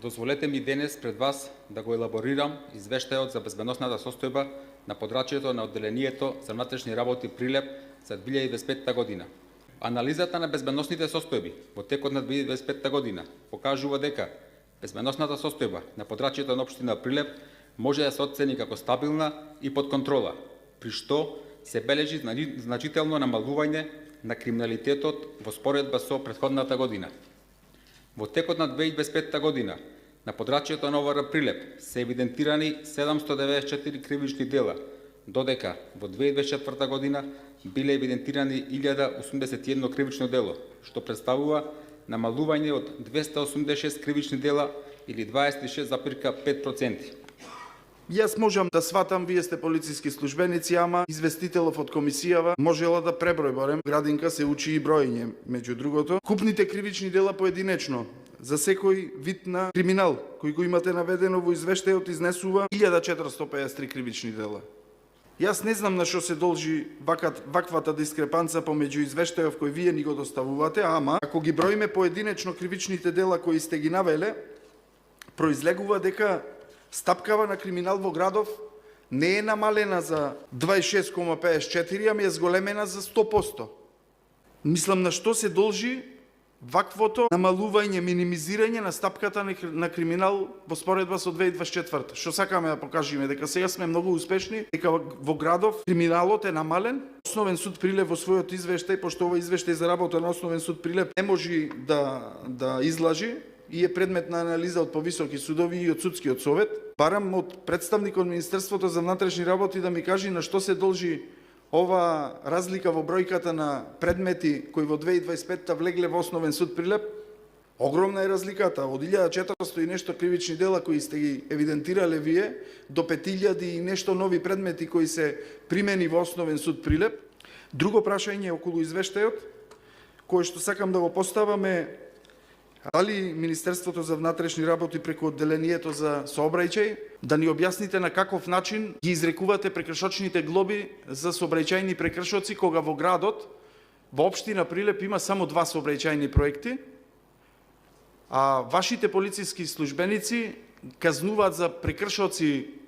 Дозволете ми денес пред вас да го елаборирам извештајот за безбедносната состојба на подрачјето на одделението за внатрешни работи Прилеп за 2025 година. Анализата на безбедносните состојби во текот на 2025 година покажува дека безбедносната состојба на подрачјето на општина Прилеп може да се оцени како стабилна и под контрола, при што се бележи значително намалување на криминалитетот во споредба со претходната година. Во текот на 2025 година на подрачјето на ОВР Прилеп се евидентирани 794 кривични дела, додека во 2024 година биле евидентирани 1081 кривично дело, што представува намалување од 286 кривични дела или 26,5%. Јас можам да сватам, вие сте полициски службеници, ама известителов од комисијава можела да преброј, барем градинка се учи и броење, меѓу другото. Купните кривични дела поединечно за секој вид на криминал кој го имате наведено во извештајот изнесува 1453 кривични дела. Јас не знам на што се должи ваквата дискрепанца помеѓу извештајов кој вие ни го доставувате, ама ако ги броиме поединечно кривичните дела кои сте ги навеле, произлегува дека стапкава на криминал во градов не е намалена за 26,54, ами е зголемена за 100%. Мислам на што се должи ваквото намалување, минимизирање на стапката на криминал во споредба со 2024. Што сакаме да покажеме? Дека сега сме многу успешни, дека во градов криминалот е намален. Основен суд Прилеп во својот извештај, пошто овој извештај за работа на Основен суд Прилеп не може да излажи, и е предмет на анализа од повисоки судови и од судскиот совет. Барам од представникот од Министерството за внатрешни работи да ми кажи на што се должи ова разлика во бројката на предмети кои во 2025 влегле во Основен суд Прилеп. Огромна е разликата од 1400 и нешто кривични дела кои сте ги евидентирале вие до 5000 и нешто нови предмети кои се примени во Основен суд Прилеп. Друго прашање околу извештајот кое што сакам да го поставаме: дали Министерството за внатрешни работи преку одделението за сообраќај да ни објасните на каков начин ги изрекувате прекршочните глоби за сообраќајни прекршоци, кога во градот, во општина Прилеп има само 2 сообраќајни проекти, а вашите полициски службеници казнуваат за прекршоци,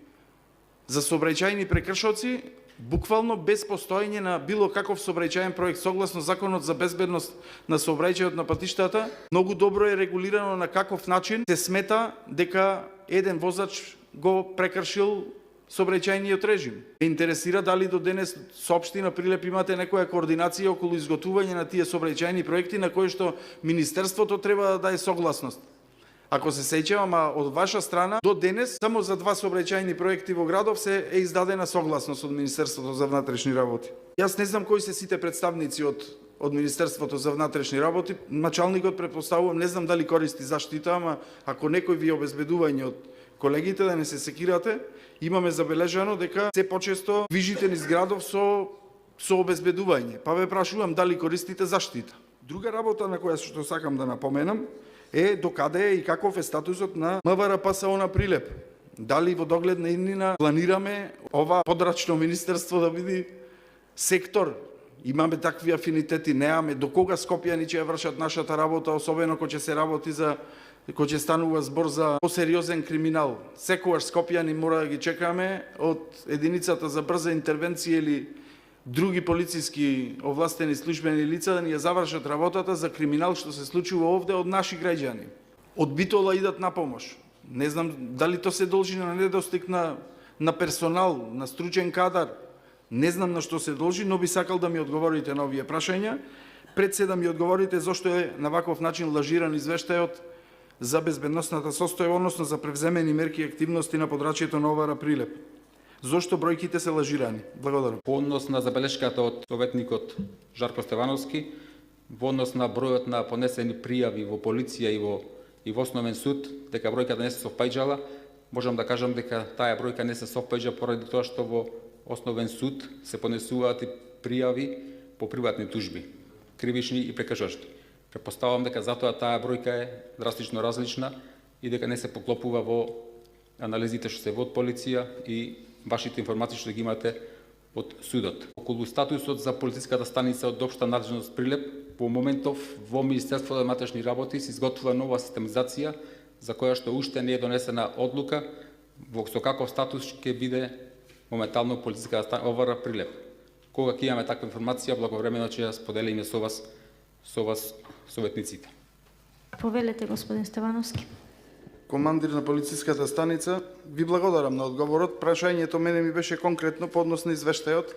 за сообраќајни прекршоци, буквално без постоење на било каков сообраќајен проект согласно Законот за безбедност на сообраќајот на патиштата. Многу добро е регулирано на каков начин се смета дека еден возач го прекршил сообраќајниот режим. Ме интересира дали до денес со општина Прилеп имате некоја координација околу изготвување на тие сообраќајни проекти на кои што Министерството треба да даде согласност. Ако се сеќавам, од ваша страна до денес само за 2 сообраќајни проекти во градов се е издадена согласност од Министерството за внатрешни работи. Јас не знам кои се сите представници од Министерството за внатрешни работи. Началникот претпоставувам, не знам дали користи заштита, ама ако некој ви обезбедување од колегите, да не се секирате, имаме забележано дека се почесто движите низ градов со обезбедување. Па ве прашувам дали користите заштита. Друга работа на која што сакам да напоменам е докаде е и каков е статусот на МВР ПСО на Прилеп. Дали во догледна иднина планираме ова подрачно министерство да биде сектор? Имаме такви афинитети, неаме. До кога Скопјани ќе вршат нашата работа, особено кога ќе се работи кога ќе станува збор за посериозен криминал. Секогаш Скопјани мора да ги чекаме од единицата за брза интервенција или други полициски овластени службени лица да ни ја завршат работата за криминал што се случува овде од наши граѓани. Од Битола идат на помош. Не знам дали то се должи на недостиг на персонал, на стручен кадар. Не знам на што се должи, но би сакал да ми одговорите на овие прашања. Пред се да ми одговорите зошто е на ваков начин лажиран извештајот за безбедносната состојба, односно за превземени мерки и активности на подрачјето на ОВР Прилеп. Зошто бројките се лажирани? Благодарам. По однос на забелешката од советникот Жарко Стевановски, во однос на бројот на понесени пријави во полиција и во Основен суд, дека бројката не се совпаѓала, можам да кажам дека таа бројка не се совпаѓа поради тоа што во Основен суд се понесуваат и пријави по приватни тужби, кривични и прекршочни. Претпоставувам дека затоа таа бројка е драстично различна и дека не се поклопува во анализите што се во полиција и вашите информации што ги имате од судот. Околу статусот за полициската станица од општа надлежност Прилеп, по моментов во Министерството за внатрешни работи се изготвува нова системизација за која што уште не е донесена одлука во со каков статус ќе биде моментално полициската овара Прилеп. Кога ќе имаме таква информација, благовремено ќе ја споделиме со вас советниците. Повелете, господин Стевановски. Командир на полициската станица, ви благодарам на одговорот. Прашањето мене ми беше конкретно по однос на извештајот.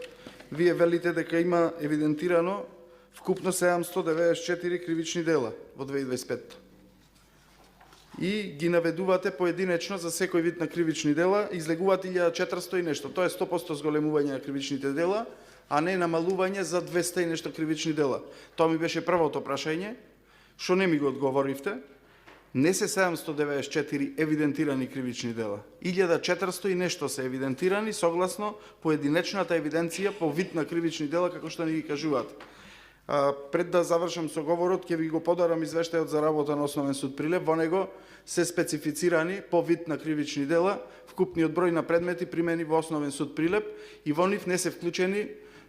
Вие велите дека има евидентирано вкупно 794 кривични дела во 2025. И ги наведувате поединечно за секој вид на кривични дела, излегуваат 1400 и нешто. Тоа е 100% зголемување на кривичните дела, а не намалување за 200 и нешто кривични дела. Тоа ми беше првото прашање, што не ми го одговоривте. Не се 794 евидентирани кривични дела. 1400 и нешто се евидентирани согласно поединечната евиденција по вид на кривични дела, како што ни ги кажуваат. Пред да завршам со говорот, ќе ви го подарам извештајот за работа на Основен суд Прилеп. Во него се специфицирани по вид на кривични дела, вкупниот број на предмети примени во Основен суд Прилеп и во нив не се вклучени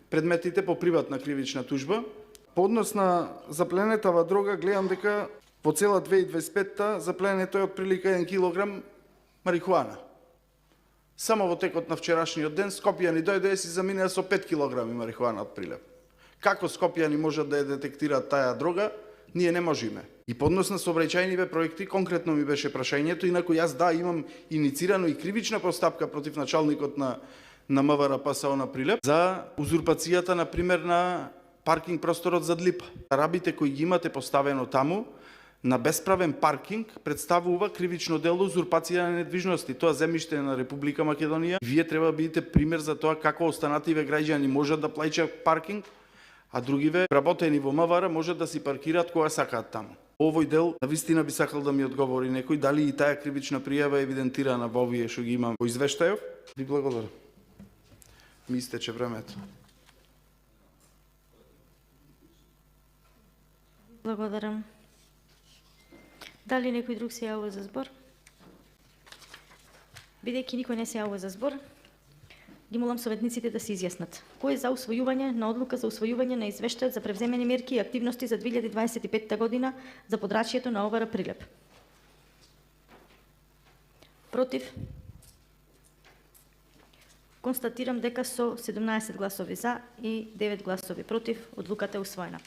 предметите по приватна кривична тужба. По однос на запленетава дрога, гледам дека во цела 2025-та запленето е отприлика 1 килограм марихуана. Само во текот на вчерашниот ден Скопјани дојде и си заминеа со 5 килограми марихуана од Прилеп. Како Скопјани можат да ја детектираат таа дрога, ние не можеме. И по однос на сообраќајниве проекти, конкретно ми беше прашањето, инаку јас имам иницирано и кривична постапка против началникот на МВР ПСО на Прилеп за узурпацијата, например, на паркинг просторот зад Липа. Рабите кои ги имате поставено таму, на бесправен паркинг представува кривично дело узурпација на недвижности. Тоа земјиште на Република Македонија. Вие треба да бидете пример за тоа како останативе граѓани можат да плаќаат паркинг, а другиве работени во МВР можат да си паркираат кога сакаат таму. Овој дел навистина би сакал да ми одговори некој дали и таа кривична пријава е евидентирана во овие што ги имам во извештајов. Ви благодарам. Ми истече времето. Благодарам. Дали некој друг се јавува за збор? Бидејќи никој не се јавува за збор, ги молам советниците да се изјаснат. Кој е за усвојување на одлука за усвојување на извештајот за превземени мерки и активности за 2025 година за подрачјето на ОВР Прилеп? Против? Констатирам дека со 17 гласови за и 9 гласови против, одлуката е усвоена.